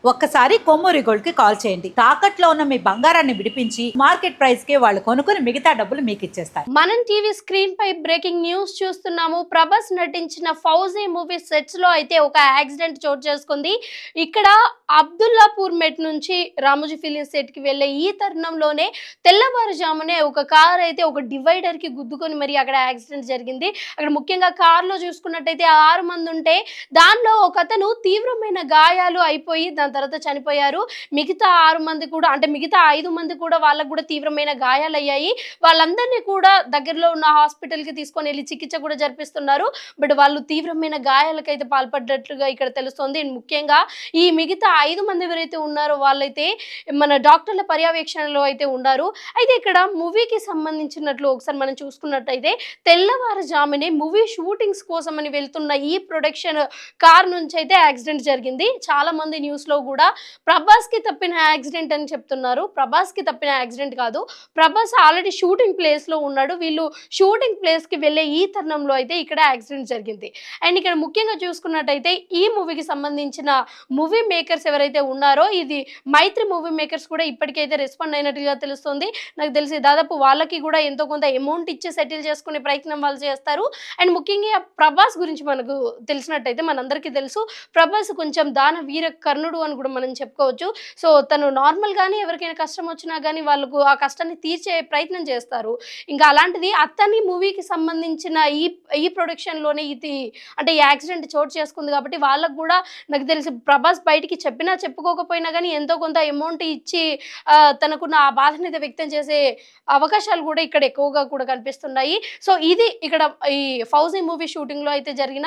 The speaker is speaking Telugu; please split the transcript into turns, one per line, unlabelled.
ఒక్కసారి కొమ్మూరి గోల్డ్ కి కాల్ చేయండి. తాకట్లో ఉన్న మీ బంగారాన్ని విడిపించి మార్కెట్ ప్రైస్ కి వాళ్ళు కొనుక్కుని మిగతా డబ్బులు మీకు ఇచ్చేస్తారు.
మనం టీవీ స్క్రీన్ పై బ్రేకింగ్ న్యూస్ చూస్తున్నాము. ప్రభాస్ నటించిన ఫౌజీ మూవీ సెట్స్ లో అయితే ఒక యాక్సిడెంట్ చోటు చేసుకుంది. ఇక్కడ అబ్దుల్లాపూర్ మెట్ నుంచి రామోజీ ఫిలిం సెట్ కి వెళ్లే ఈ తరుణంలోనే తెల్లవారుజామునే ఒక కార్ అయితే ఒక డివైడర్ కి గుద్దుకొని మరి అక్కడ యాక్సిడెంట్ జరిగింది. అక్కడ ముఖ్యంగా కార్ లో చూసుకున్నట్టయితే 6 మంది ఉంటే దానిలో ఒక అతను తీవ్రమైన గాయాలు అయిపోయి దాని తర్వాత చనిపోయారు. మిగతా 6 మంది కూడా అంటే మిగతా 5 మంది కూడా వాళ్ళకు కూడా తీవ్రమైన గాయాలయ్యాయి. వాళ్ళందరినీ కూడా దగ్గరలో ఉన్న హాస్పిటల్ కి తీసుకొని వెళ్ళి చికిత్స కూడా జరిపిస్తున్నారు. బట్ వాళ్ళు తీవ్రమైన గాయాలకైతే పాల్పడ్డట్లుగా ఇక్కడ తెలుస్తోంది. ముఖ్యంగా ఈ మిగతా 5 మంది ఎవరైతే ఉన్నారో వాళ్ళైతే మన డాక్టర్ల పర్యవేక్షణలో అయితే ఉన్నారు. అయితే ఇక్కడ మూవీకి సంబంధించినట్లు ఒకసారి మనం చూసుకున్నట్టయితే తెల్లవారుజామునే మూవీ షూటింగ్స్ కోసం అని వెళ్తున్న ఈ ప్రొడక్షన్ కార్ నుంచి అయితే యాక్సిడెంట్ జరిగింది. చాలా మంది న్యూస్ లో కూడా ప్రభాస్ కి తప్పిన యాక్సిడెంట్ అని చెప్తున్నారు. ప్రభాస్ కి తప్పిన యాక్సిడెంట్ కాదు, ప్రభాస్ ఆల్రెడీ షూటింగ్ ప్లేస్ లో ఉన్నాడు. వీళ్ళు షూటింగ్ ప్లేస్ కి వెళ్లే ఈ తరుణంలో అయితే ఇక్కడ యాక్సిడెంట్ జరిగింది. అండ్ ఇక్కడ ముఖ్యంగా చూసుకున్నట్టయితే ఈ మూవీకి సంబంధించిన మూవీ మేకర్స్ ఎవరైతే ఉన్నారో ఇది మైత్రి మూవీ మేకర్స్ కూడా ఇప్పటికైతే రెస్పాండ్ అయినట్టుగా తెలుస్తుంది. నాకు తెలిసి దాదాపు వాళ్ళకి కూడా ఎంతో కొంత అమౌంట్ ఇచ్చి సెటిల్ చేసుకునే ప్రయత్నం వాళ్ళు చేస్తారు. అండ్ ముఖ్యంగా ప్రభాస్ గురించి మనకు తెలిసినట్టయితే మనందరికీ తెలుసు, ప్రభాస్ కొంచెం దాన వీర కర్ణుడు అని కూడా మనం చెప్పుకోవచ్చు. సో తను నార్మల్ గానీ ఎవరికైనా కష్టం వచ్చినా కానీ వాళ్ళకు ఆ కష్టాన్ని తీర్చే ప్రయత్నం చేస్తారు. ఇంకా అలాంటిది అతని మూవీకి సంబంధించిన ఈ ప్రొడక్షన్ లోనే ఇది అంటే ఈ యాక్సిడెంట్ చోటు చేసుకుంది కాబట్టి వాళ్ళకు కూడా నాకు తెలిసి ప్రభాస్ బయటికి చెప్పినా చెప్పుకోకపోయినా కానీ ఎంతో కొంత అమౌంట్ ఇచ్చి తనకున్న ఆ బాధని అయితే వ్యక్తం చేసే అవకాశాలు కూడా ఇక్కడ ఎక్కువగా కూడా కనిపిస్తున్నాయి. సో ఇది ఇక్కడ ఈ ఫౌజీ మూవీ షూటింగ్ లో అయితే జరిగిన